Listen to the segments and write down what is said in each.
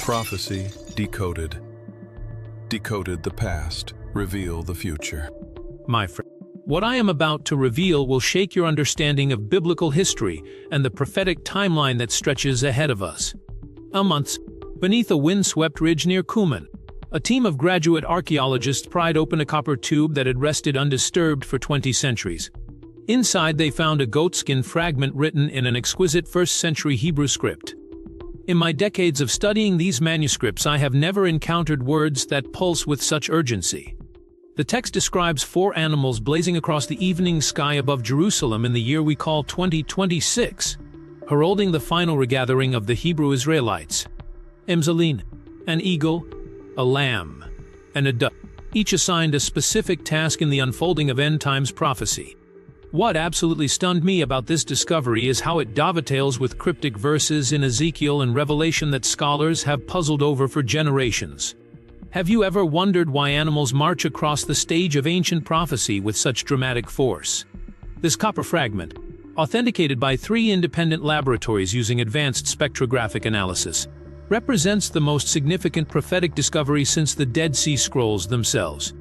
Prophecy Decoded. Decoded the past, reveal the future. My friend, what I am about to reveal will shake your understanding of biblical history and the prophetic timeline that stretches ahead of us. Months beneath a windswept ridge near Qumran, a team of graduate archaeologists pried open a copper tube that had rested undisturbed for 20 centuries. Inside, they found a goatskin fragment written in an exquisite first-century Hebrew script. In my decades of studying these manuscripts, I have never encountered words that pulse with such urgency. The text describes 4 animals blazing across the evening sky above Jerusalem in the year we call 2026, heralding the final regathering of the Hebrew Israelites. Emzaline, an eagle, a lamb, and a dove, each assigned a specific task in the unfolding of end-times prophecy. What absolutely stunned me about this discovery is how it dovetails with cryptic verses in Ezekiel and Revelation that scholars have puzzled over for generations. Have you ever wondered why animals march across the stage of ancient prophecy with such dramatic force? This copper fragment, authenticated by 3 independent laboratories using advanced spectrographic analysis, represents the most significant prophetic discovery since the Dead Sea Scrolls themselves.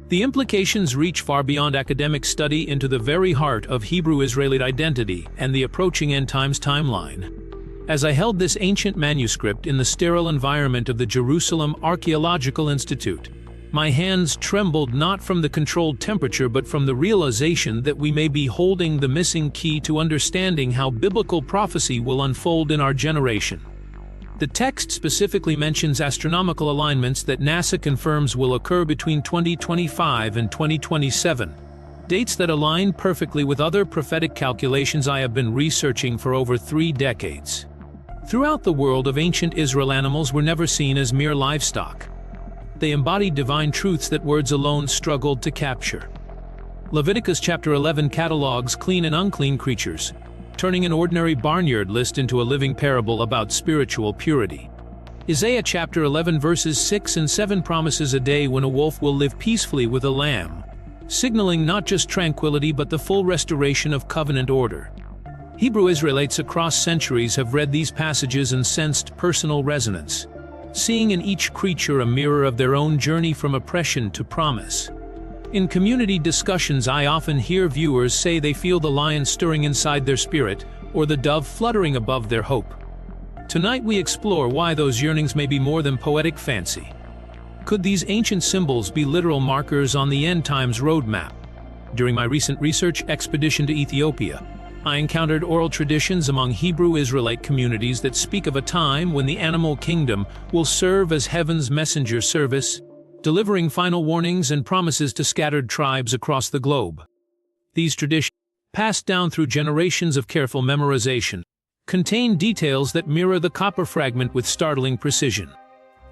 The implications reach far beyond academic study into the very heart of Hebrew Israelite identity and the approaching end-times timeline. As I held this ancient manuscript in the sterile environment of the Jerusalem Archaeological Institute, my hands trembled not from the controlled temperature but from the realization that we may be holding the missing key to understanding how biblical prophecy will unfold in our generation. The text specifically mentions astronomical alignments that NASA confirms will occur between 2025 and 2027, dates that align perfectly with other prophetic calculations I have been researching for over 3 decades. Throughout the world of ancient Israel, animals were never seen as mere livestock. They embodied divine truths that words alone struggled to capture. Leviticus chapter 11 catalogs clean and unclean creatures, turning an ordinary barnyard list into a living parable about spiritual purity. Isaiah chapter 11 verses 6 and 7 promises a day when a wolf will live peacefully with a lamb, signaling not just tranquility but the full restoration of covenant order. Hebrew Israelites across centuries have read these passages and sensed personal resonance, seeing in each creature a mirror of their own journey from oppression to promise. In community discussions, I often hear viewers say they feel the lion stirring inside their spirit or the dove fluttering above their hope. Tonight we explore why those yearnings may be more than poetic fancy. Could these ancient symbols be literal markers on the end times roadmap? During my recent research expedition to Ethiopia, I encountered oral traditions among Hebrew Israelite communities that speak of a time when the animal kingdom will serve as heaven's messenger service, delivering final warnings and promises to scattered tribes across the globe. These traditions, passed down through generations of careful memorization, contain details that mirror the copper fragment with startling precision.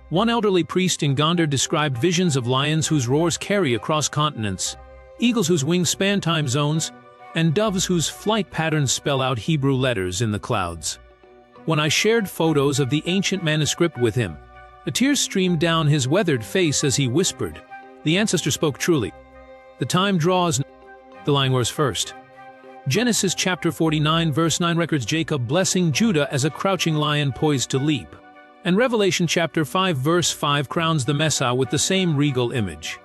One elderly priest in Gondar described visions of lions whose roars carry across continents, eagles whose wings span time zones, and doves whose flight patterns spell out Hebrew letters in the clouds. When I shared photos of the ancient manuscript with him, a tear streamed down his weathered face as he whispered, "The ancestor spoke truly. The time draws." The line was first. Genesis chapter 49 verse 9 records Jacob blessing Judah as a crouching lion poised to leap. And Revelation chapter 5 verse 5 crowns the Messiah with the same regal image.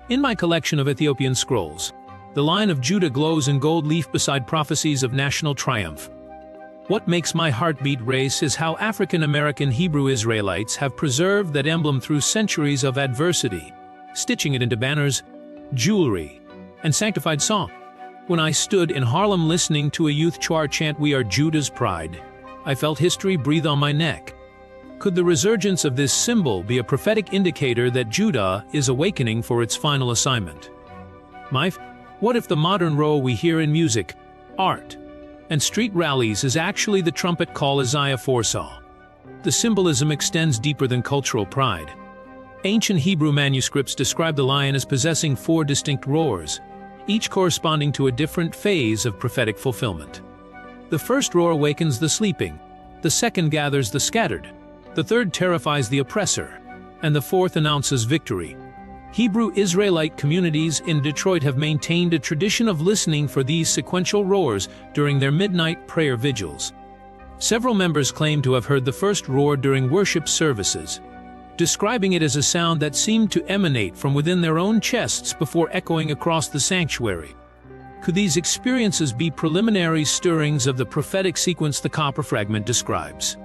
In my collection of Ethiopian scrolls, the Lion of Judah glows in gold leaf beside prophecies of national triumph. What makes my heartbeat race is how African-American Hebrew Israelites have preserved that emblem through centuries of adversity, stitching it into banners, jewelry, and sanctified song. When I stood in Harlem listening to a youth choir chant "We are Judah's pride," I felt history breathe on my neck. Could the resurgence of this symbol be a prophetic indicator that Judah is awakening for its final assignment? What if the modern role we hear in music, art, and street rallies is actually the trumpet call Isaiah foresaw? The symbolism extends deeper than cultural pride. Ancient Hebrew manuscripts describe the lion as possessing 4 distinct roars, each corresponding to a different phase of prophetic fulfillment. The first roar awakens the sleeping, the second gathers the scattered, the third terrifies the oppressor, and the fourth announces victory. Hebrew Israelite communities in Detroit have maintained a tradition of listening for these sequential roars during their midnight prayer vigils. Several members claim to have heard the first roar during worship services, describing it as a sound that seemed to emanate from within their own chests before echoing across the sanctuary. Could these experiences be preliminary stirrings of the prophetic sequence the copper fragment describes?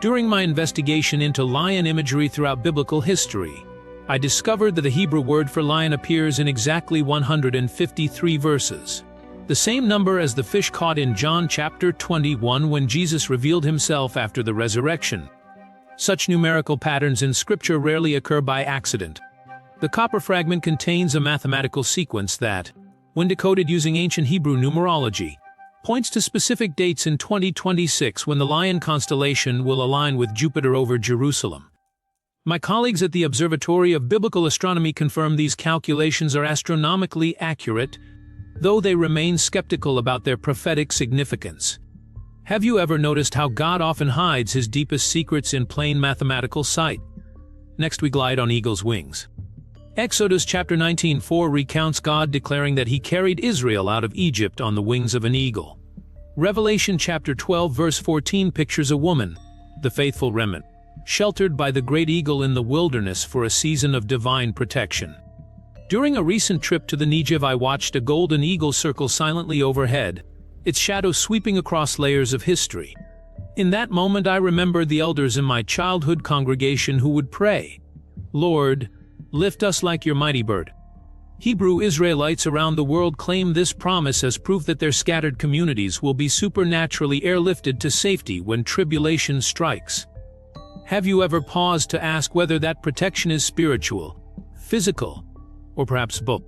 During my investigation into lion imagery throughout biblical history, I discovered that the Hebrew word for lion appears in exactly 153 verses, the same number as the fish caught in John chapter 21 when Jesus revealed himself after the resurrection. Such numerical patterns in Scripture rarely occur by accident. The copper fragment contains a mathematical sequence that, when decoded using ancient Hebrew numerology, points to specific dates in 2026 when the Lion constellation will align with Jupiter over Jerusalem. My colleagues at the Observatory of Biblical Astronomy confirm these calculations are astronomically accurate, though they remain skeptical about their prophetic significance. Have you ever noticed how God often hides his deepest secrets in plain mathematical sight? Next we glide on eagle's wings. Exodus chapter 19:4 recounts God declaring that he carried Israel out of Egypt on the wings of an eagle. Revelation chapter 12 verse 14 pictures a woman, the faithful remnant, sheltered by the great eagle in the wilderness for a season of divine protection. During a recent trip to the Negev, I watched a golden eagle circle silently overhead, its shadow sweeping across layers of history. In that moment I remembered the elders in my childhood congregation who would pray, "Lord, lift us like your mighty bird." Hebrew Israelites around the world claim this promise as proof that their scattered communities will be supernaturally airlifted to safety when tribulation strikes. Have you ever paused to ask whether that protection is spiritual, physical, or perhaps both?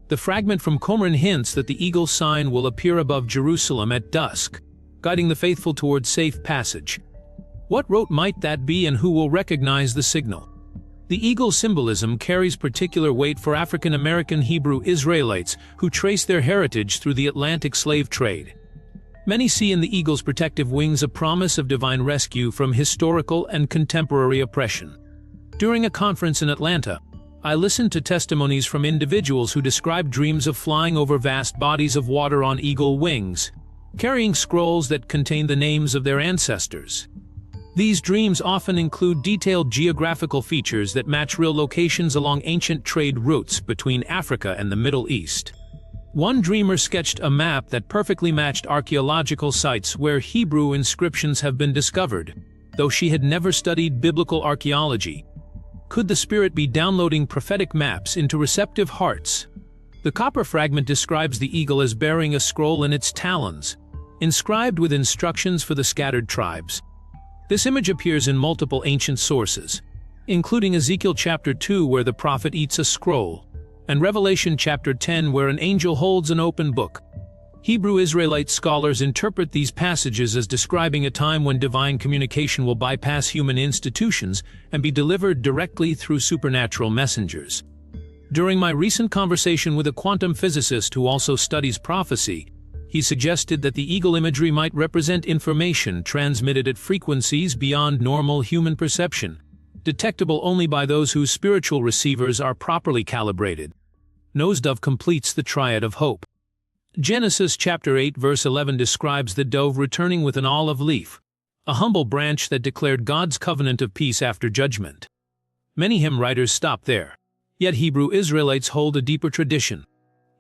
The fragment from Qumran hints that the eagle sign will appear above Jerusalem at dusk, guiding the faithful towards safe passage. What rote might that be, and who will recognize the signal? The eagle's symbolism carries particular weight for African American Hebrew Israelites who trace their heritage through the Atlantic slave trade. Many see in the eagle's protective wings a promise of divine rescue from historical and contemporary oppression. During a conference in Atlanta, I listened to testimonies from individuals who described dreams of flying over vast bodies of water on eagle wings, carrying scrolls that contain the names of their ancestors. These dreams often include detailed geographical features that match real locations along ancient trade routes between Africa and the Middle East. One dreamer sketched a map that perfectly matched archaeological sites where Hebrew inscriptions have been discovered, though she had never studied biblical archaeology. Could the Spirit be downloading prophetic maps into receptive hearts? The copper fragment describes the eagle as bearing a scroll in its talons, inscribed with instructions for the scattered tribes. This image appears in multiple ancient sources, including Ezekiel chapter 2 where the prophet eats a scroll, and Revelation chapter 10 where an angel holds an open book. Hebrew Israelite scholars interpret these passages as describing a time when divine communication will bypass human institutions and be delivered directly through supernatural messengers. During my recent conversation with a quantum physicist who also studies prophecy, he suggested that the eagle imagery might represent information transmitted at frequencies beyond normal human perception, detectable only by those whose spiritual receivers are properly calibrated. Nosedove completes the triad of hope. Genesis chapter 8 verse 11 describes the dove returning with an olive leaf, a humble branch that declared God's covenant of peace after judgment. Many hymn writers stop there, yet Hebrew Israelites hold a deeper tradition.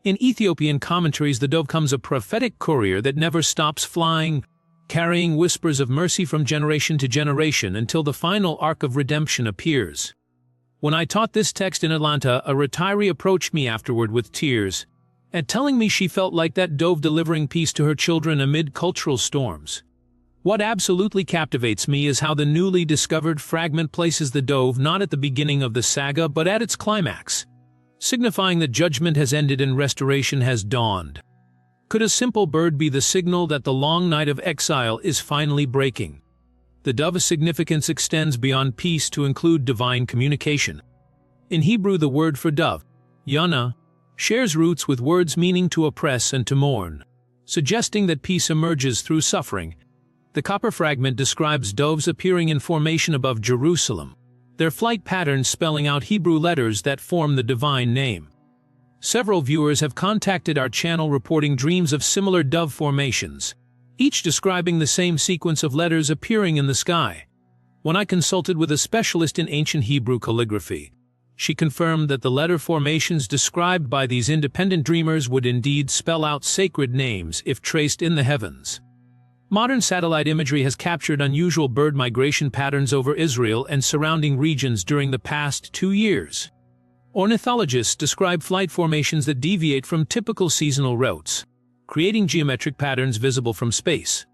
In Ethiopian commentaries, the dove comes a prophetic courier that never stops flying, carrying whispers of mercy from generation to generation until the final arc of redemption appears. When I taught this text in Atlanta, a retiree approached me afterward with tears, and telling me she felt like that dove delivering peace to her children amid cultural storms. What absolutely captivates me is how the newly discovered fragment places the dove not at the beginning of the saga but at its climax, signifying that judgment has ended and restoration has dawned. Could a simple bird be the signal that the long night of exile is finally breaking? The dove's significance extends beyond peace to include divine communication. In Hebrew, the word for dove, yana, shares roots with words meaning to oppress and to mourn, suggesting that peace emerges through suffering. The copper fragment describes doves appearing in formation above Jerusalem, their flight patterns spelling out Hebrew letters that form the divine name. Several viewers have contacted our channel reporting dreams of similar dove formations, each describing the same sequence of letters appearing in the sky. When I consulted with a specialist in ancient Hebrew calligraphy, she confirmed that the letter formations described by these independent dreamers would indeed spell out sacred names if traced in the heavens. Modern satellite imagery has captured unusual bird migration patterns over Israel and surrounding regions during the past 2 years. Ornithologists describe flight formations that deviate from typical seasonal routes, creating geometric patterns visible from space.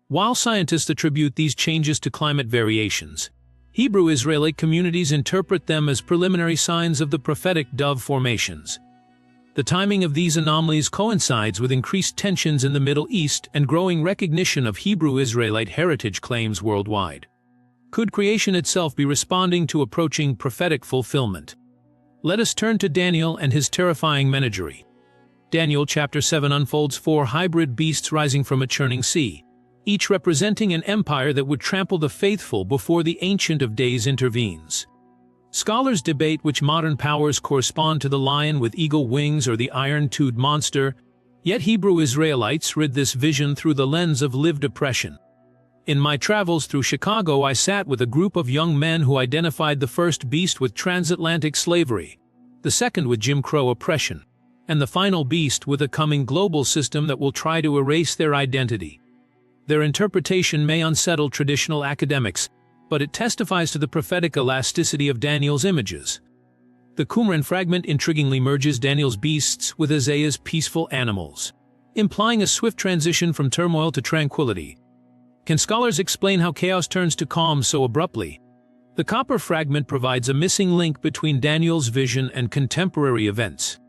While scientists attribute these changes to climate variations, Hebrew Israelite communities interpret them as preliminary signs of the prophetic dove formations. The timing of these anomalies coincides with increased tensions in the Middle East and growing recognition of Hebrew Israelite heritage claims worldwide. Could creation itself be responding to approaching prophetic fulfillment? Let us turn to Daniel and his terrifying menagerie. Daniel chapter 7 unfolds 4 hybrid beasts rising from a churning sea, each representing an empire that would trample the faithful before the Ancient of Days intervenes. Scholars debate which modern powers correspond to the lion with eagle wings or the iron-toothed monster, yet Hebrew Israelites read this vision through the lens of lived oppression. In my travels through Chicago, I sat with a group of young men who identified the first beast with transatlantic slavery, the second with Jim Crow oppression, and the final beast with a coming global system that will try to erase their identity. Their interpretation may unsettle traditional academics, but it testifies to the prophetic elasticity of Daniel's images. The Qumran fragment intriguingly merges Daniel's beasts with Isaiah's peaceful animals, implying a swift transition from turmoil to tranquility. Can scholars explain how chaos turns to calm so abruptly? The copper fragment provides a missing link between Daniel's vision and contemporary events.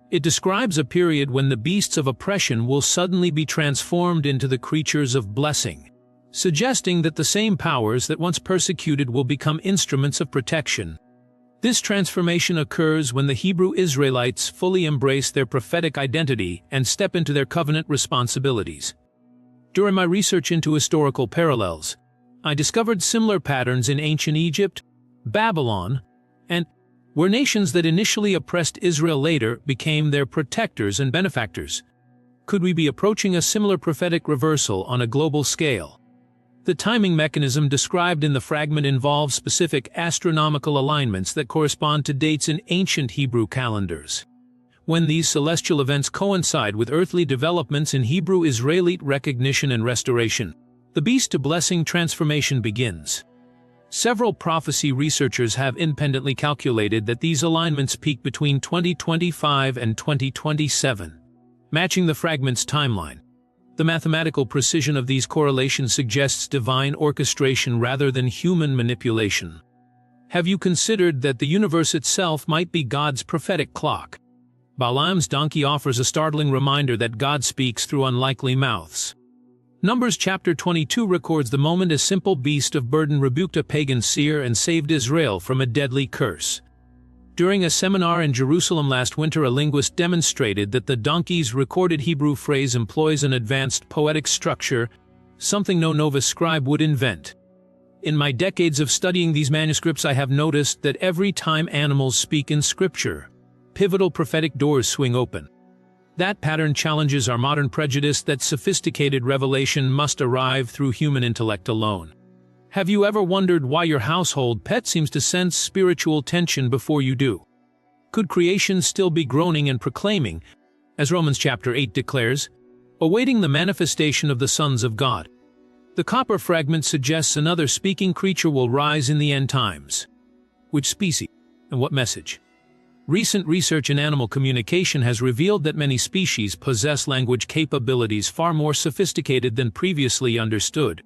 It describes a period when the beasts of oppression will suddenly be transformed into the creatures of blessing, suggesting that the same powers that once persecuted will become instruments of protection. This transformation occurs when the Hebrew Israelites fully embrace their prophetic identity and step into their covenant responsibilities. During my research into historical parallels, I discovered similar patterns in ancient Egypt, Babylon, and where nations that initially oppressed Israel later became their protectors and benefactors. Could we be approaching a similar prophetic reversal on a global scale? The timing mechanism described in the fragment involves specific astronomical alignments that correspond to dates in ancient Hebrew calendars. When these celestial events coincide with earthly developments in Hebrew Israelite recognition and restoration, the beast-to-blessing transformation begins. Several prophecy researchers have independently calculated that these alignments peak between 2025 and 2027, matching the fragment's timeline. The mathematical precision of these correlations suggests divine orchestration rather than human manipulation. Have you considered that the universe itself might be God's prophetic clock? Balaam's donkey offers a startling reminder that God speaks through unlikely mouths. Numbers chapter 22 records the moment a simple beast of burden rebuked a pagan seer and saved Israel from a deadly curse. During a seminar in Jerusalem last winter, a linguist demonstrated that the donkey's recorded Hebrew phrase employs an advanced poetic structure, something no novice scribe would invent. In my decades of studying these manuscripts, I have noticed that every time animals speak in Scripture, pivotal prophetic doors swing open. That pattern challenges our modern prejudice that sophisticated revelation must arrive through human intellect alone. Have you ever wondered why your household pet seems to sense spiritual tension before you do? Could creation still be groaning and proclaiming, as Romans chapter 8 declares, awaiting the manifestation of the sons of God? The copper fragment suggests another speaking creature will rise in the end times. Which species and what message? Recent research in animal communication has revealed that many species possess language capabilities far more sophisticated than previously understood.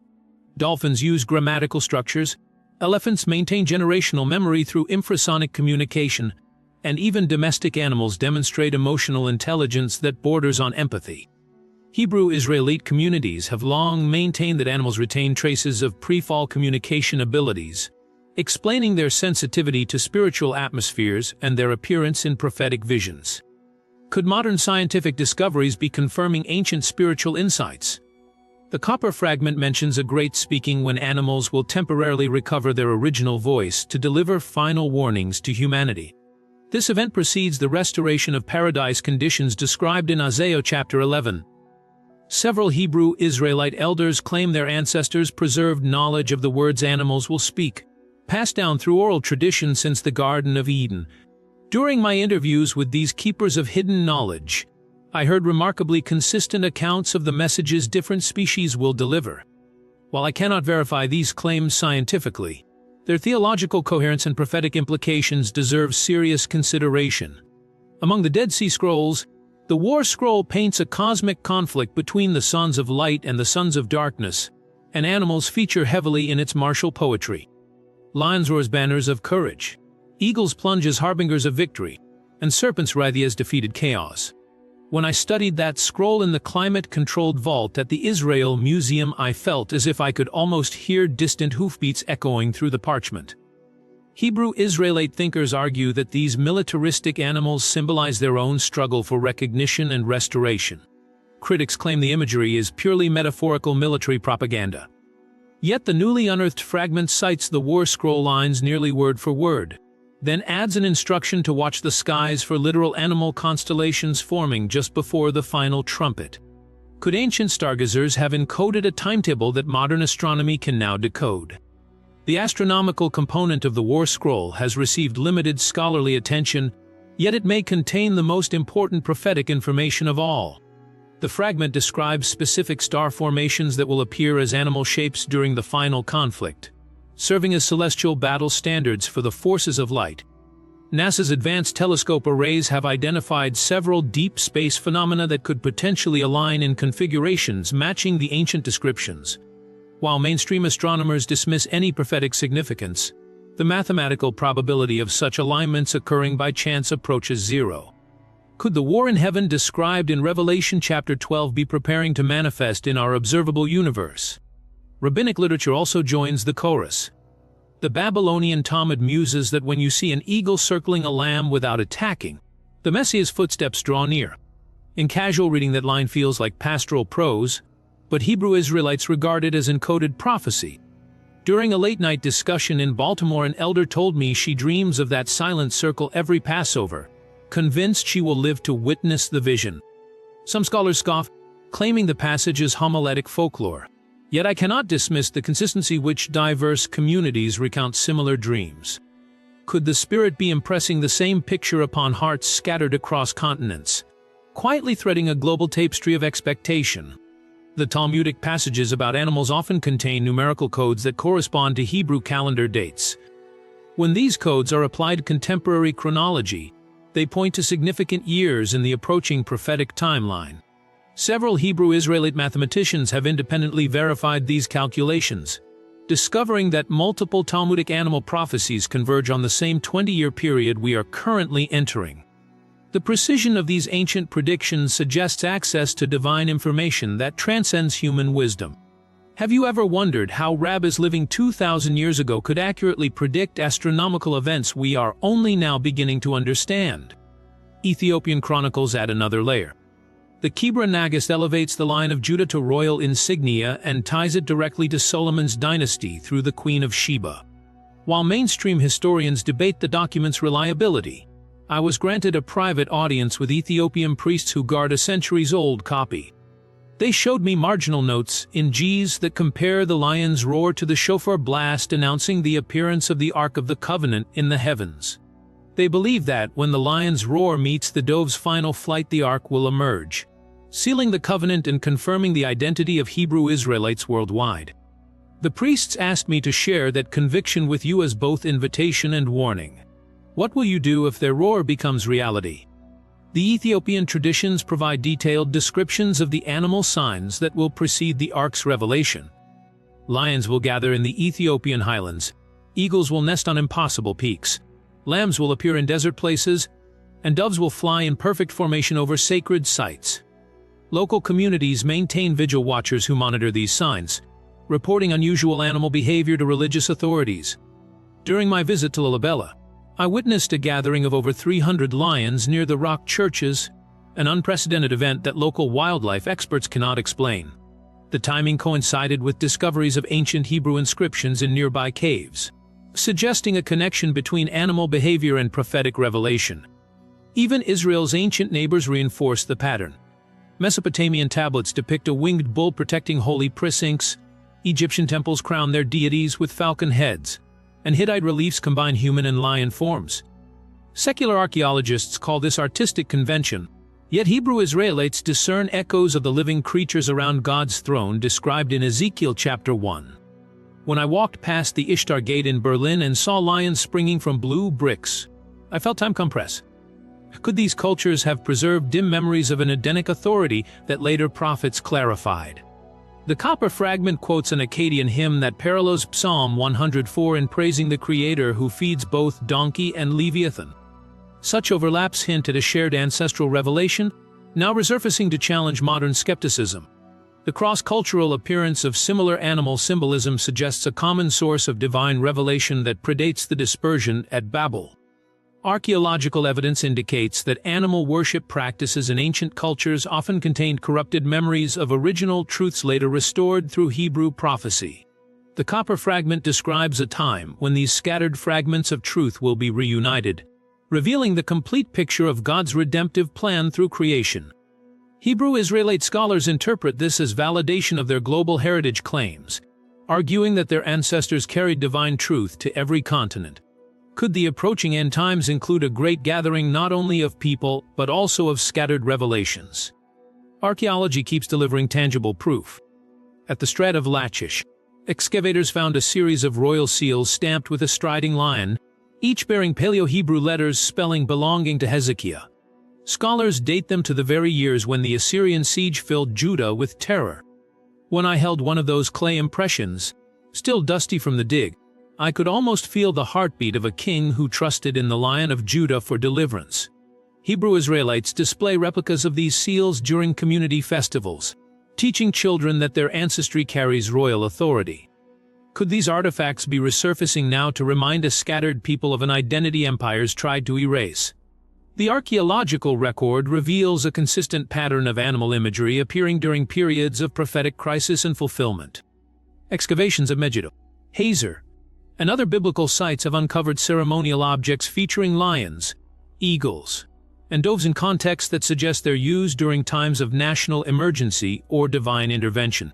Dolphins use grammatical structures, elephants maintain generational memory through infrasonic communication, and even domestic animals demonstrate emotional intelligence that borders on empathy. Hebrew Israelite communities have long maintained that animals retain traces of pre-fall communication abilities, explaining their sensitivity to spiritual atmospheres and their appearance in prophetic visions. Could modern scientific discoveries be confirming ancient spiritual insights? The copper fragment mentions a great speaking when animals will temporarily recover their original voice to deliver final warnings to humanity. This event precedes the restoration of paradise conditions described in Isaiah chapter 11. Several Hebrew Israelite elders claim their ancestors preserved knowledge of the words animals will speak, passed down through oral tradition since the Garden of Eden. During my interviews with these keepers of hidden knowledge, I heard remarkably consistent accounts of the messages different species will deliver. While I cannot verify these claims scientifically, their theological coherence and prophetic implications deserve serious consideration. Among the Dead Sea Scrolls, the War Scroll paints a cosmic conflict between the sons of light and the sons of darkness, and animals feature heavily in its martial poetry. Lions roar as banners of courage, eagles plunge as harbingers of victory, and serpents writhe as defeated chaos. When I studied that scroll in the climate-controlled vault at the Israel Museum, I felt as if I could almost hear distant hoofbeats echoing through the parchment. Hebrew Israelite thinkers argue that these militaristic animals symbolize their own struggle for recognition and restoration. Critics claim the imagery is purely metaphorical military propaganda. Yet the newly unearthed fragment cites the War Scroll lines nearly word for word, then adds an instruction to watch the skies for literal animal constellations forming just before the final trumpet. Could ancient stargazers have encoded a timetable that modern astronomy can now decode? The astronomical component of the War Scroll has received limited scholarly attention, yet it may contain the most important prophetic information of all. The fragment describes specific star formations that will appear as animal shapes during the final conflict, serving as celestial battle standards for the forces of light. NASA's Advanced Telescope arrays have identified several deep space phenomena that could potentially align in configurations matching the ancient descriptions. While mainstream astronomers dismiss any prophetic significance, the mathematical probability of such alignments occurring by chance approaches zero. Could the war in heaven described in Revelation chapter 12 be preparing to manifest in our observable universe? Rabbinic literature also joins the chorus. The Babylonian Talmud muses that when you see an eagle circling a lamb without attacking, the Messiah's footsteps draw near. In casual reading, that line feels like pastoral prose, but Hebrew Israelites regard it as encoded prophecy. During a late-night discussion in Baltimore, an elder told me she dreams of that silent circle every Passover, convinced she will live to witness the vision. Some scholars scoff, claiming the passage is homiletic folklore. Yet I cannot dismiss the consistency which diverse communities recount similar dreams. Could the Spirit be impressing the same picture upon hearts scattered across continents, quietly threading a global tapestry of expectation? The Talmudic passages about animals often contain numerical codes that correspond to Hebrew calendar dates. When these codes are applied to contemporary chronology, they point to significant years in the approaching prophetic timeline. Several Hebrew Israelite mathematicians have independently verified these calculations, discovering that multiple Talmudic animal prophecies converge on the same 20-year period we are currently entering. The precision of these ancient predictions suggests access to divine information that transcends human wisdom. Have you ever wondered how rabbis living 2,000 years ago could accurately predict astronomical events we are only now beginning to understand? Ethiopian chronicles add another layer. The Qumran Nagast elevates the line of Judah to royal insignia and ties it directly to Solomon's dynasty through the Queen of Sheba. While mainstream historians debate the document's reliability, I was granted a private audience with Ethiopian priests who guard a centuries-old copy. They showed me marginal notes in G's that compare the lion's roar to the shofar blast announcing the appearance of the Ark of the Covenant in the heavens. They believe that when the lion's roar meets the dove's final flight, the Ark will emerge, sealing the covenant and confirming the identity of Hebrew Israelites worldwide. The priests asked me to share that conviction with you as both invitation and warning. What will you do if their roar becomes reality? The Ethiopian traditions provide detailed descriptions of the animal signs that will precede the Ark's revelation. Lions will gather in the Ethiopian highlands, eagles will nest on impossible peaks, lambs will appear in desert places, and doves will fly in perfect formation over sacred sites. Local communities maintain vigil watchers who monitor these signs, reporting unusual animal behavior to religious authorities. During my visit to Lalibela, I witnessed a gathering of over 300 lions near the rock churches, an unprecedented event that local wildlife experts cannot explain. The timing coincided with discoveries of ancient Hebrew inscriptions in nearby caves, suggesting a connection between animal behavior and prophetic revelation. Even Israel's ancient neighbors reinforced the pattern. Mesopotamian tablets depict a winged bull protecting holy precincts, Egyptian temples crown their deities with falcon heads, and Hittite reliefs combine human and lion forms. Secular archaeologists call this artistic convention, yet Hebrew Israelites discern echoes of the living creatures around God's throne described in Ezekiel chapter 1. When I walked past the Ishtar Gate in Berlin and saw lions springing from blue bricks, I felt time compress. Could these cultures have preserved dim memories of an Edenic authority that later prophets clarified? The copper fragment quotes an Akkadian hymn that parallels Psalm 104 in praising the Creator who feeds both donkey and Leviathan. Such overlaps hint at a shared ancestral revelation, now resurfacing to challenge modern skepticism. The cross-cultural appearance of similar animal symbolism suggests a common source of divine revelation that predates the dispersion at Babel. Archaeological evidence indicates that animal worship practices in ancient cultures often contained corrupted memories of original truths later restored through Hebrew prophecy. The copper fragment describes a time when these scattered fragments of truth will be reunited, revealing the complete picture of God's redemptive plan through creation. Hebrew Israelite scholars interpret this as validation of their global heritage claims, arguing that their ancestors carried divine truth to every continent. Could the approaching end times include a great gathering not only of people, but also of scattered revelations? Archaeology keeps delivering tangible proof. At the Strat of Lachish, excavators found a series of royal seals stamped with a striding lion, each bearing Paleo-Hebrew letters spelling belonging to Hezekiah. Scholars date them to the very years when the Assyrian siege filled Judah with terror. When I held one of those clay impressions, still dusty from the dig, I could almost feel the heartbeat of a king who trusted in the Lion of Judah for deliverance. Hebrew Israelites display replicas of these seals during community festivals, teaching children that their ancestry carries royal authority. Could these artifacts be resurfacing now to remind a scattered people of an identity empires tried to erase? The archaeological record reveals a consistent pattern of animal imagery appearing during periods of prophetic crisis and fulfillment. Excavations of Megiddo, Hazor, and other biblical sites have uncovered ceremonial objects featuring lions, eagles, and doves in contexts that suggest they're used during times of national emergency or divine intervention.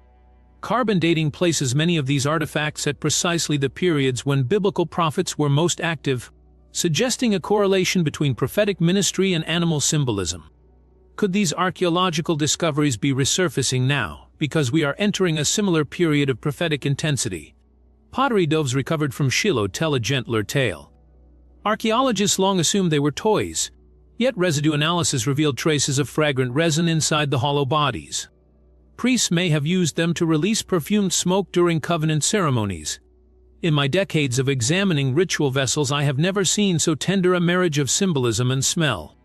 Carbon dating places many of these artifacts at precisely the periods when biblical prophets were most active, suggesting a correlation between prophetic ministry and animal symbolism. Could these archaeological discoveries be resurfacing now, because we are entering a similar period of prophetic intensity? Pottery doves recovered from Shiloh tell a gentler tale. Archaeologists long assumed they were toys, yet residue analysis revealed traces of fragrant resin inside the hollow bodies. Priests may have used them to release perfumed smoke during covenant ceremonies. In my decades of examining ritual vessels, I have never seen so tender a marriage of symbolism and smell.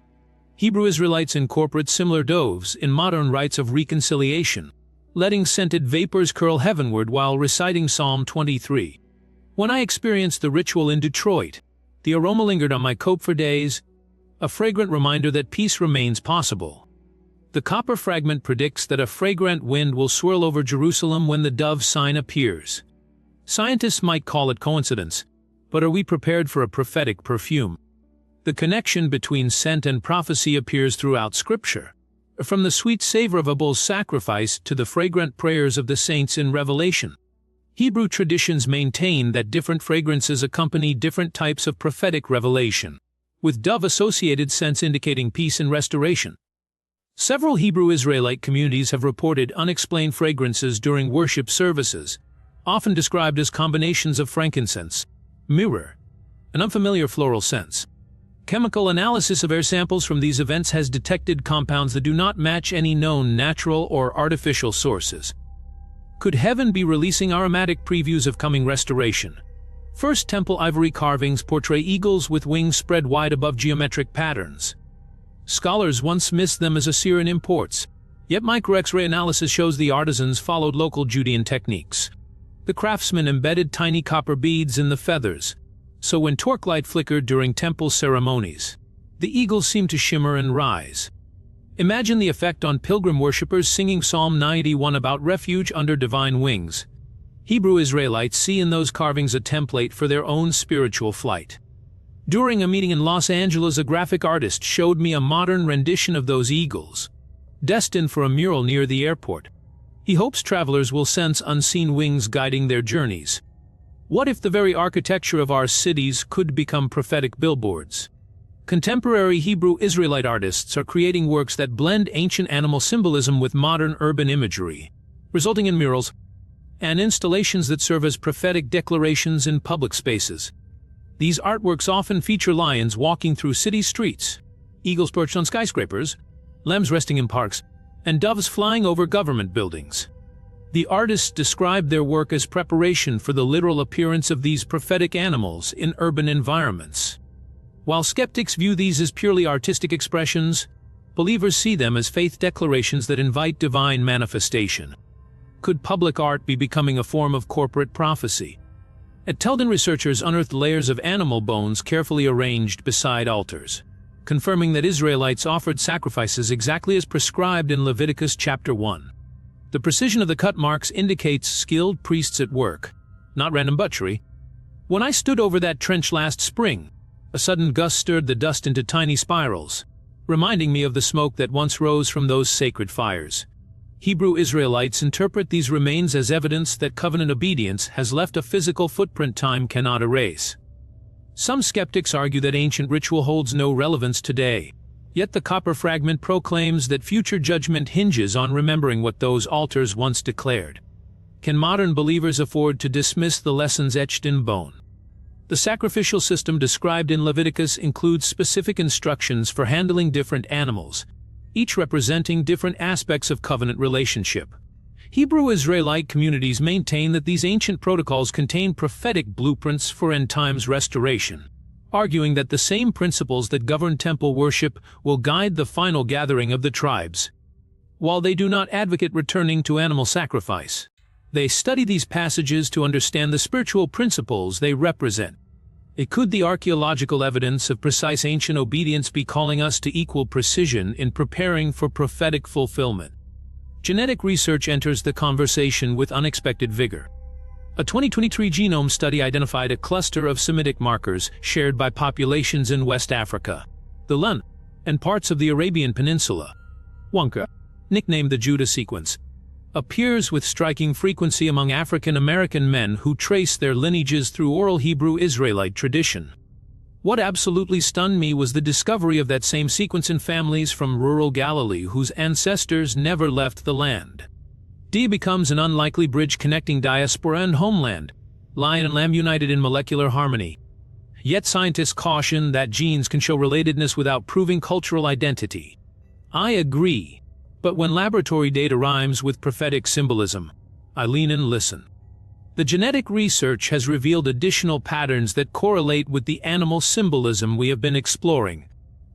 Hebrew Israelites incorporate similar doves in modern rites of reconciliation, letting scented vapors curl heavenward while reciting Psalm 23. When I experienced the ritual in Detroit, the aroma lingered on my coat for days, a fragrant reminder that peace remains possible. The copper fragment predicts that a fragrant wind will swirl over Jerusalem when the dove sign appears. Scientists might call it coincidence, but are we prepared for a prophetic perfume? The connection between scent and prophecy appears throughout Scripture. From the sweet savor of a bull's sacrifice to the fragrant prayers of the saints in Revelation. Hebrew traditions maintain that different fragrances accompany different types of prophetic revelation, with dove-associated scents indicating peace and restoration. Several Hebrew Israelite communities have reported unexplained fragrances during worship services, often described as combinations of frankincense, myrrh, and unfamiliar floral scents. Chemical analysis of air samples from these events has detected compounds that do not match any known natural or artificial sources. Could heaven be releasing aromatic previews of coming restoration? First Temple ivory carvings portray eagles with wings spread wide above geometric patterns. Scholars once missed them as Assyrian imports, yet micro-X-ray analysis shows the artisans followed local Judean techniques. The craftsmen embedded tiny copper beads in the feathers, so when torch light flickered during temple ceremonies, the eagles seemed to shimmer and rise. Imagine the effect on pilgrim worshippers singing Psalm 91 about refuge under divine wings. Hebrew Israelites see in those carvings a template for their own spiritual flight. During a meeting in Los Angeles, a graphic artist showed me a modern rendition of those eagles, destined for a mural near the airport. He hopes travelers will sense unseen wings guiding their journeys. What if the very architecture of our cities could become prophetic billboards? Contemporary Hebrew Israelite artists are creating works that blend ancient animal symbolism with modern urban imagery, resulting in murals and installations that serve as prophetic declarations in public spaces. These artworks often feature lions walking through city streets, eagles perched on skyscrapers, lambs resting in parks, and doves flying over government buildings. The artists describe their work as preparation for the literal appearance of these prophetic animals in urban environments. While skeptics view these as purely artistic expressions, believers see them as faith declarations that invite divine manifestation. Could public art be becoming a form of corporate prophecy? At Telden, researchers unearthed layers of animal bones carefully arranged beside altars, confirming that Israelites offered sacrifices exactly as prescribed in Leviticus chapter 1. The precision of the cut marks indicates skilled priests at work, not random butchery. When I stood over that trench last spring, a sudden gust stirred the dust into tiny spirals, reminding me of the smoke that once rose from those sacred fires. Hebrew Israelites interpret these remains as evidence that covenant obedience has left a physical footprint time cannot erase. Some skeptics argue that ancient ritual holds no relevance today, yet the copper fragment proclaims that future judgment hinges on remembering what those altars once declared. Can modern believers afford to dismiss the lessons etched in bone? The sacrificial system described in Leviticus includes specific instructions for handling different animals, each representing different aspects of covenant relationship. Hebrew Israelite communities maintain that these ancient protocols contain prophetic blueprints for end times restoration, arguing that the same principles that govern temple worship will guide the final gathering of the tribes. While they do not advocate returning to animal sacrifice, they study these passages to understand the spiritual principles they represent. Could the archaeological evidence of precise ancient obedience be calling us to equal precision in preparing for prophetic fulfillment? Genetic research enters the conversation with unexpected vigor. A 2023 genome study identified a cluster of Semitic markers shared by populations in West Africa, the Lun, and parts of the Arabian Peninsula. Wonka, nicknamed the Judah sequence, appears with striking frequency among African American men who trace their lineages through oral Hebrew Israelite tradition. What absolutely stunned me was the discovery of that same sequence in families from rural Galilee whose ancestors never left the land. D becomes an unlikely bridge connecting diaspora and homeland, lion and lamb united in molecular harmony. Yet scientists caution that genes can show relatedness without proving cultural identity. I agree. But when laboratory data rhymes with prophetic symbolism, I lean and listen. The genetic research has revealed additional patterns that correlate with the animal symbolism we have been exploring.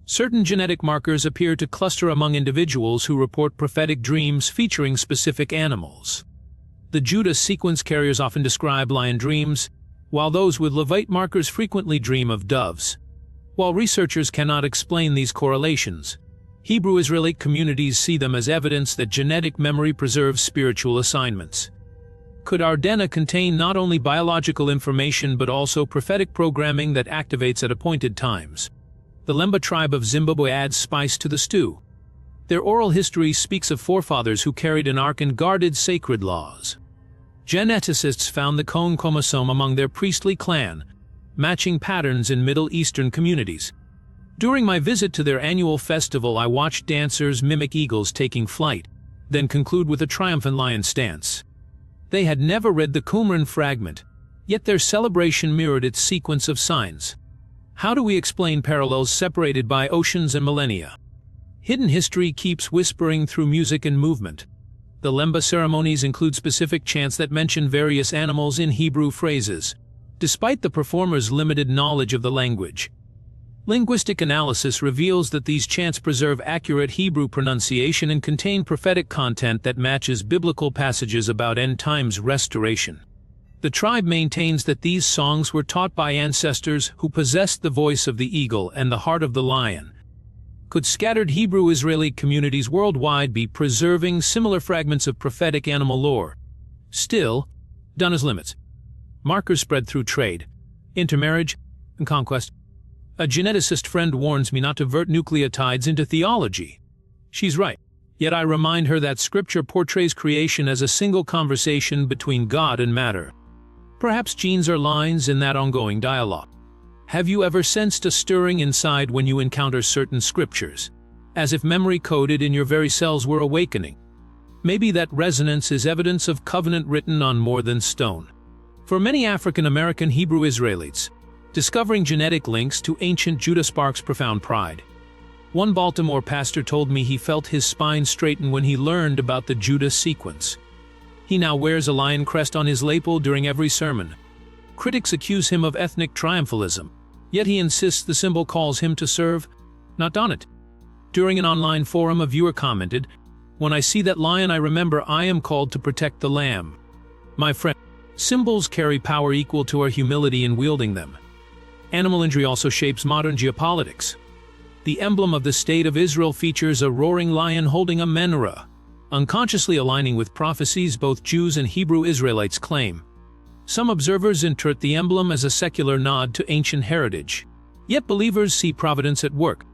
Certain genetic markers appear to cluster among individuals who report prophetic dreams featuring specific animals. The Judah sequence carriers often describe lion dreams, while those with Levite markers frequently dream of doves. While researchers cannot explain these correlations, Hebrew Israelite communities see them as evidence that genetic memory preserves spiritual assignments. Could our DNA contain not only biological information but also prophetic programming that activates at appointed times? The Lemba tribe of Zimbabwe adds spice to the stew. Their oral history speaks of forefathers who carried an ark and guarded sacred laws. Geneticists found the cone chromosome among their priestly clan, matching patterns in Middle Eastern communities. During my visit to their annual festival, I watched dancers mimic eagles taking flight, then conclude with a triumphant lion stance. They had never read the Qumran fragment, yet their celebration mirrored its sequence of signs. How do we explain parallels separated by oceans and millennia? Hidden history keeps whispering through music and movement. The Lemba ceremonies include specific chants that mention various animals in Hebrew phrases, despite the performers' limited knowledge of the language. Linguistic analysis reveals that these chants preserve accurate Hebrew pronunciation and contain prophetic content that matches biblical passages about end times restoration. The tribe maintains that these songs were taught by ancestors who possessed the voice of the eagle and the heart of the lion. Could scattered Hebrew Israelite communities worldwide be preserving similar fragments of prophetic animal lore? Still, done has limits. Markers spread through trade, intermarriage, and conquest. A geneticist friend warns me not to vert nucleotides into theology. She's right. Yet I remind her that Scripture portrays creation as a single conversation between God and matter. Perhaps genes are lines in that ongoing dialogue. Have you ever sensed a stirring inside when you encounter certain scriptures, as if memory coded in your very cells were awakening? Maybe that resonance is evidence of covenant written on more than stone. For many African-American Hebrew Israelites, discovering genetic links to ancient Judah sparks profound pride. One Baltimore pastor told me he felt his spine straighten when he learned about the Judah sequence. He now wears a lion crest on his lapel during every sermon. Critics accuse him of ethnic triumphalism, yet he insists the symbol calls him to serve, not don it. During an online forum, a viewer commented, "When I see that lion, I remember I am called to protect the lamb." My friend, symbols carry power equal to our humility in wielding them. Animal imagery also shapes modern geopolitics. The emblem of the State of Israel features a roaring lion holding a menorah, unconsciously aligning with prophecies both Jews and Hebrew Israelites claim. Some observers interpret the emblem as a secular nod to ancient heritage, yet believers see providence at work.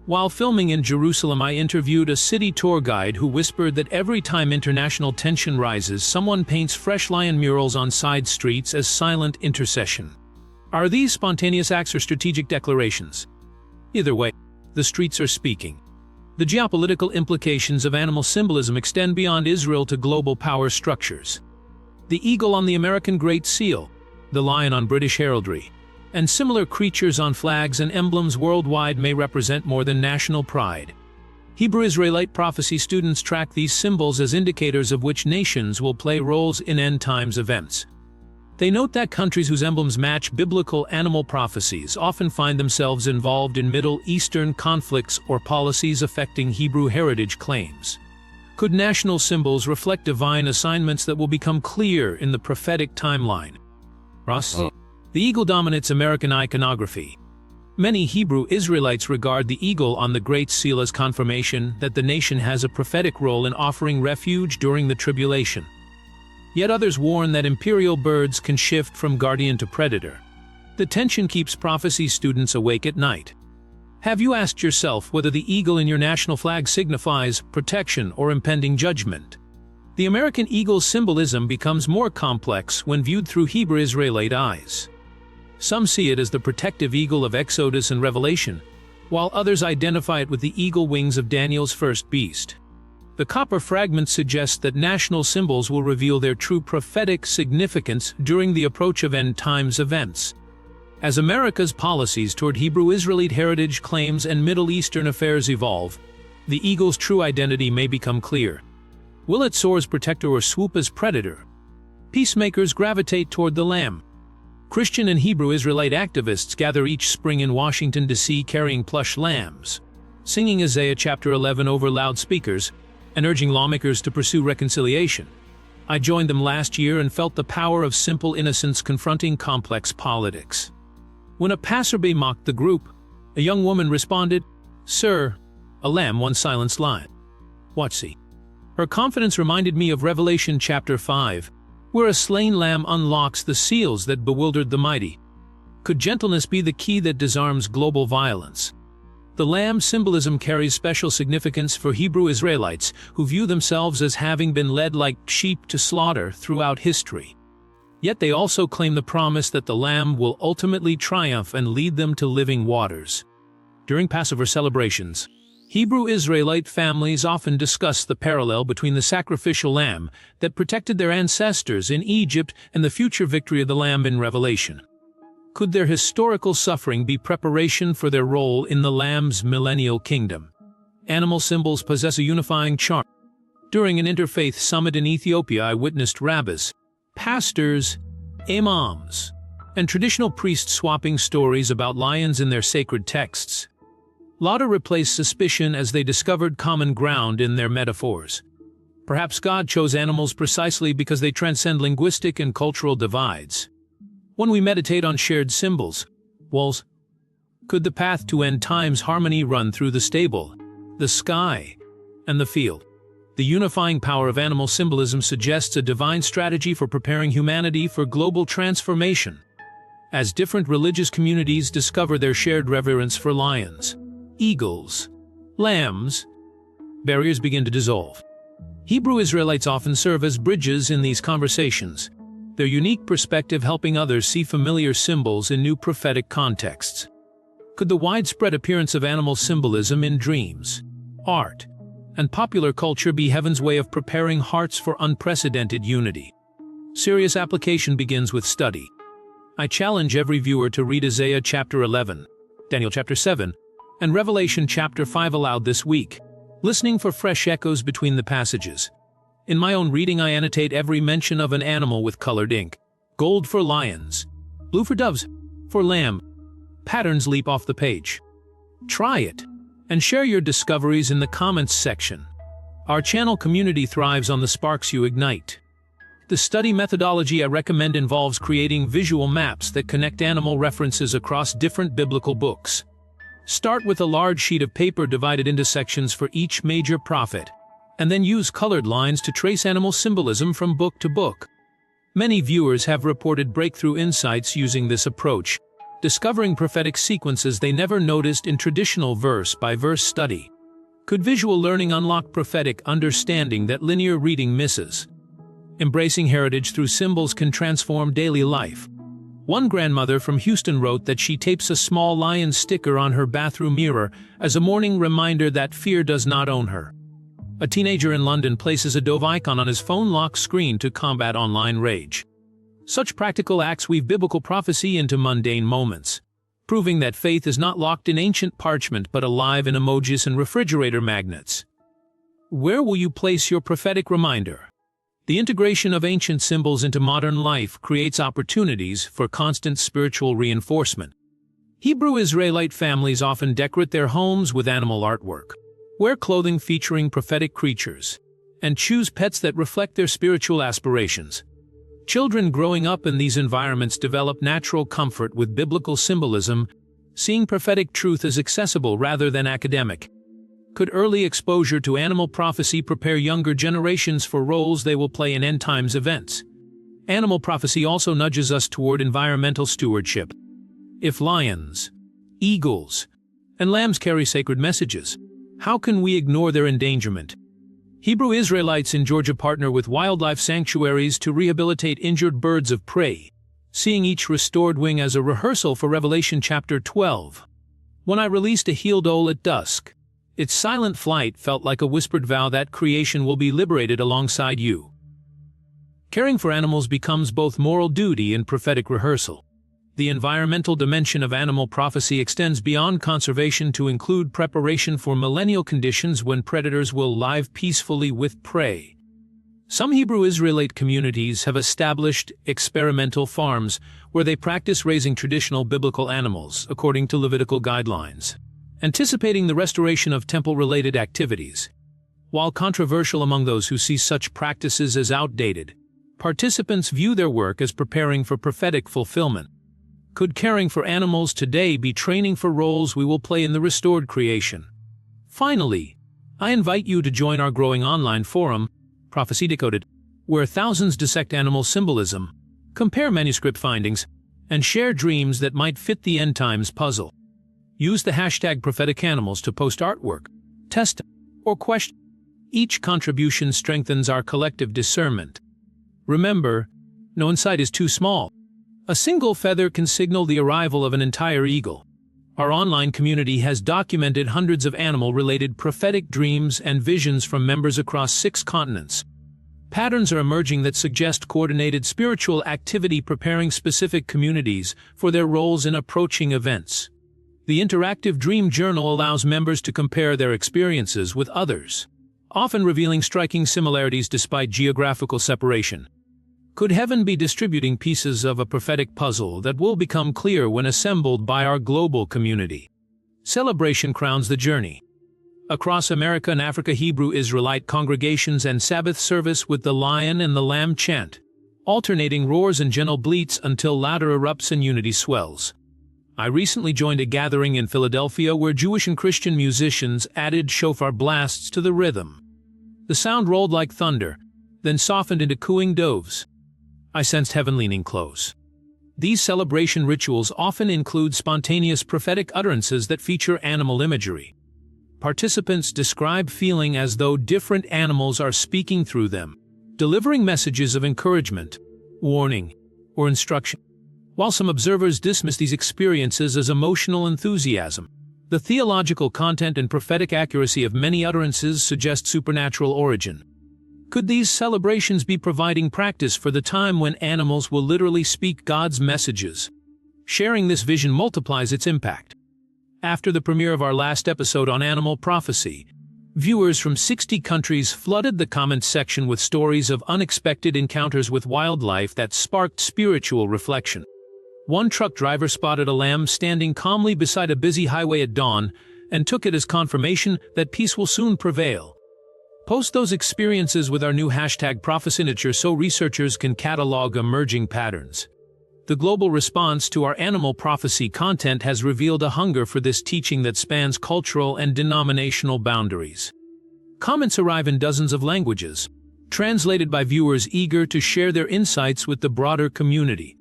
While filming in Jerusalem, I interviewed a city tour guide who whispered that every time international tension rises, someone paints fresh lion murals on side streets as silent intercession. Are these spontaneous acts or strategic declarations? Either way, the streets are speaking. The geopolitical implications of animal symbolism extend beyond Israel to global power structures. The eagle on the American Great Seal, the lion on British heraldry, and similar creatures on flags and emblems worldwide may represent more than national pride. Hebrew Israelite prophecy students track these symbols as indicators of which nations will play roles in end times events. They note that countries whose emblems match biblical animal prophecies often find themselves involved in Middle Eastern conflicts or policies affecting Hebrew heritage claims. Could national symbols reflect divine assignments that will become clear in the prophetic timeline? Ross? The eagle dominates American iconography. Many Hebrew Israelites regard the eagle on the Great Seal as confirmation that the nation has a prophetic role in offering refuge during the tribulation. Yet others warn that imperial birds can shift from guardian to predator. The tension keeps prophecy students awake at night. Have you asked yourself whether the eagle in your national flag signifies protection or impending judgment? The American eagle's symbolism becomes more complex when viewed through Hebrew Israelite eyes. Some see it as the protective eagle of Exodus and Revelation, while others identify it with the eagle wings of Daniel's first beast. The copper fragment suggests that national symbols will reveal their true prophetic significance during the approach of end times events. As America's policies toward Hebrew Israelite heritage claims and Middle Eastern affairs evolve, the eagle's true identity may become clear. Will it soar as protector or swoop as predator? Peacemakers gravitate toward the lamb. Christian and Hebrew Israelite activists gather each spring in Washington, D.C. carrying plush lambs, singing Isaiah chapter 11 over loudspeakers, and urging lawmakers to pursue reconciliation. I joined them last year and felt the power of simple innocence confronting complex politics. When a passerby mocked the group, a young woman responded, "Sir, a lamb once silenced lion. Watch see." Her confidence reminded me of Revelation chapter 5, where a slain lamb unlocks the seals that bewildered the mighty. Could gentleness be the key that disarms global violence? The lamb symbolism carries special significance for Hebrew Israelites who view themselves as having been led like sheep to slaughter throughout history. Yet they also claim the promise that the lamb will ultimately triumph and lead them to living waters. During Passover celebrations, Hebrew Israelite families often discuss the parallel between the sacrificial lamb that protected their ancestors in Egypt and the future victory of the lamb in Revelation. Could their historical suffering be preparation for their role in the Lamb's millennial kingdom? Animal symbols possess a unifying charm. During an interfaith summit in Ethiopia, I witnessed rabbis, pastors, imams, and traditional priests swapping stories about lions in their sacred texts. Laughter replaced suspicion as they discovered common ground in their metaphors. Perhaps God chose animals precisely because they transcend linguistic and cultural divides. When we meditate on shared symbols, walls, could the path to end times harmony run through the stable, the sky, and the field? The unifying power of animal symbolism suggests a divine strategy for preparing humanity for global transformation. As different religious communities discover their shared reverence for lions, eagles, lambs, barriers begin to dissolve. Hebrew Israelites often serve as bridges in these conversations, their unique perspective helping others see familiar symbols in new prophetic contexts. Could the widespread appearance of animal symbolism in dreams, art, and popular culture be heaven's way of preparing hearts for unprecedented unity? Serious application begins with study. I challenge every viewer to read Isaiah chapter 11, Daniel chapter 7, and Revelation chapter 5 aloud this week, listening for fresh echoes between the passages. In my own reading, I annotate every mention of an animal with colored ink. Gold for lions, blue for doves, for lamb. Patterns leap off the page. Try it, and share your discoveries in the comments section. Our channel community thrives on the sparks you ignite. The study methodology I recommend involves creating visual maps that connect animal references across different biblical books. Start with a large sheet of paper divided into sections for each major prophet, and then use colored lines to trace animal symbolism from book to book. Many viewers have reported breakthrough insights using this approach, discovering prophetic sequences they never noticed in traditional verse-by-verse study. Could visual learning unlock prophetic understanding that linear reading misses? Embracing heritage through symbols can transform daily life. One grandmother from Houston wrote that she tapes a small lion sticker on her bathroom mirror as a morning reminder that fear does not own her. A teenager in London places a dove icon on his phone lock screen to combat online rage. Such practical acts weave biblical prophecy into mundane moments, proving that faith is not locked in ancient parchment but alive in emojis and refrigerator magnets. Where will you place your prophetic reminder? The integration of ancient symbols into modern life creates opportunities for constant spiritual reinforcement. Hebrew Israelite families often decorate their homes with animal artwork, wear clothing featuring prophetic creatures, and choose pets that reflect their spiritual aspirations. Children growing up in these environments develop natural comfort with biblical symbolism, seeing prophetic truth as accessible rather than academic. Could early exposure to animal prophecy prepare younger generations for roles they will play in end times events? Animal prophecy also nudges us toward environmental stewardship. If lions, eagles, and lambs carry sacred messages, how can we ignore their endangerment? Hebrew Israelites in Georgia partner with wildlife sanctuaries to rehabilitate injured birds of prey, seeing each restored wing as a rehearsal for Revelation chapter 12. When I released a healed owl at dusk, its silent flight felt like a whispered vow that creation will be liberated alongside you. Caring for animals becomes both moral duty and prophetic rehearsal. The environmental dimension of animal prophecy extends beyond conservation to include preparation for millennial conditions when predators will live peacefully with prey. Some Hebrew Israelite communities have established experimental farms where they practice raising traditional biblical animals according to Levitical guidelines, anticipating the restoration of temple-related activities. While controversial among those who see such practices as outdated, participants view their work as preparing for prophetic fulfillment. Could caring for animals today be training for roles we will play in the restored creation? Finally, I invite you to join our growing online forum, Prophecy Decoded, where thousands dissect animal symbolism, compare manuscript findings, and share dreams that might fit the end times puzzle. Use the hashtag prophetic animals to post artwork, test, or question. Each contribution strengthens our collective discernment. Remember, no insight is too small. A single feather can signal the arrival of an entire eagle. Our online community has documented hundreds of animal-related prophetic dreams and visions from members across 6 continents. Patterns are emerging that suggest coordinated spiritual activity preparing specific communities for their roles in approaching events. The interactive dream journal allows members to compare their experiences with others, often revealing striking similarities despite geographical separation. Could heaven be distributing pieces of a prophetic puzzle that will become clear when assembled by our global community? Celebration crowns the journey. Across America and Africa, Hebrew Israelite congregations and Sabbath service with the lion and the lamb chant, alternating roars and gentle bleats until laughter erupts and unity swells. I recently joined a gathering in Philadelphia where Jewish and Christian musicians added shofar blasts to the rhythm. The sound rolled like thunder, then softened into cooing doves. I sensed heaven leaning close. These celebration rituals often include spontaneous prophetic utterances that feature animal imagery. participants describe feeling as though different animals are speaking through them, delivering messages of encouragement, warning, or instruction. While some observers dismiss these experiences as emotional enthusiasm, the theological content and prophetic accuracy of many utterances suggest supernatural origin. Could these celebrations be providing practice for the time when animals will literally speak God's messages? Sharing this vision multiplies its impact. After the premiere of our last episode on animal prophecy, viewers from 60 countries flooded the comments section with stories of unexpected encounters with wildlife that sparked spiritual reflection. One truck driver spotted a lamb standing calmly beside a busy highway at dawn and took it as confirmation that peace will soon prevail. Post those experiences with our new hashtag #ProphecyNature so researchers can catalog emerging patterns. The global response to our animal prophecy content has revealed a hunger for this teaching that spans cultural and denominational boundaries. Comments arrive in dozens of languages, translated by viewers eager to share their insights with the broader community.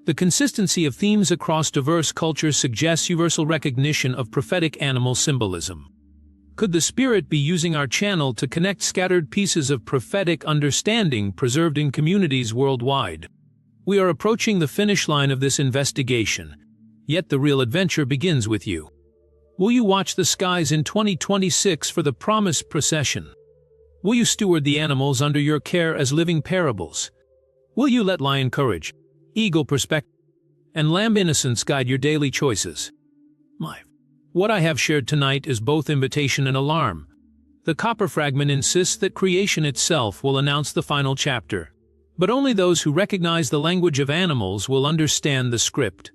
The consistency of themes across diverse cultures suggests universal recognition of prophetic animal symbolism. Could the Spirit be using our channel to connect scattered pieces of prophetic understanding preserved in communities worldwide? We are approaching the finish line of this investigation, yet the real adventure begins with you. Will you watch the skies in 2026 for the promised procession? Will you steward the animals under your care as living parables? Will you let lion courage, eagle perspective, and lamb innocence guide your daily choices? What I have shared tonight is both invitation and alarm. The copper fragment insists that creation itself will announce the final chapter, but only those who recognize the language of animals will understand the script.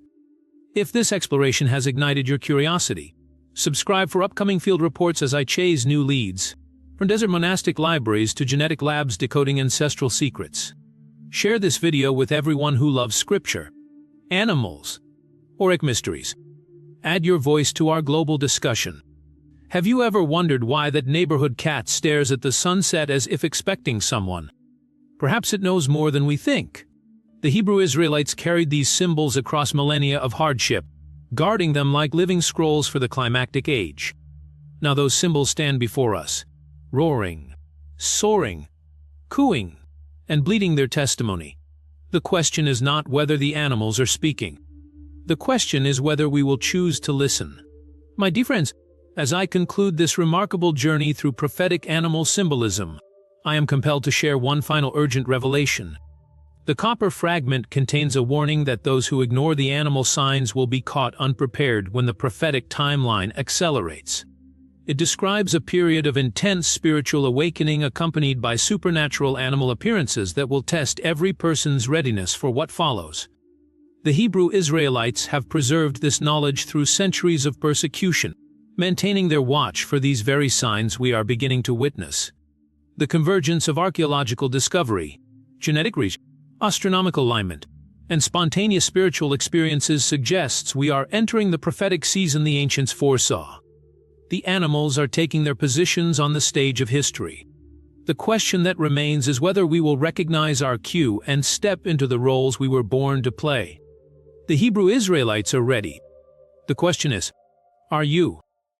If this exploration has ignited your curiosity, subscribe for upcoming field reports as I chase new leads, from desert monastic libraries to genetic labs decoding ancestral secrets. Share this video with everyone who loves scripture, animals, or mysteries. Add your voice to our global discussion. Have you ever wondered why that neighborhood cat stares at the sunset as if expecting someone? Perhaps it knows more than we think. The Hebrew Israelites carried these symbols across millennia of hardship, guarding them like living scrolls for the climactic age. Now those symbols stand before us, roaring, soaring, cooing, and bleating their testimony. The question is not whether the animals are speaking. The question is whether we will choose to listen. My dear friends, as I conclude this remarkable journey through prophetic animal symbolism, I am compelled to share one final urgent revelation. The copper fragment contains a warning that those who ignore the animal signs will be caught unprepared when the prophetic timeline accelerates. It describes a period of intense spiritual awakening accompanied by supernatural animal appearances that will test every person's readiness for what follows. The Hebrew Israelites have preserved this knowledge through centuries of persecution, maintaining their watch for these very signs we are beginning to witness. The convergence of archaeological discovery, genetic research, astronomical alignment, and spontaneous spiritual experiences suggests we are entering the prophetic season the ancients foresaw. The animals are taking their positions on the stage of history. The question that remains is whether we will recognize our cue and step into the roles we were born to play. The Hebrew Israelites are ready. The question is, are you?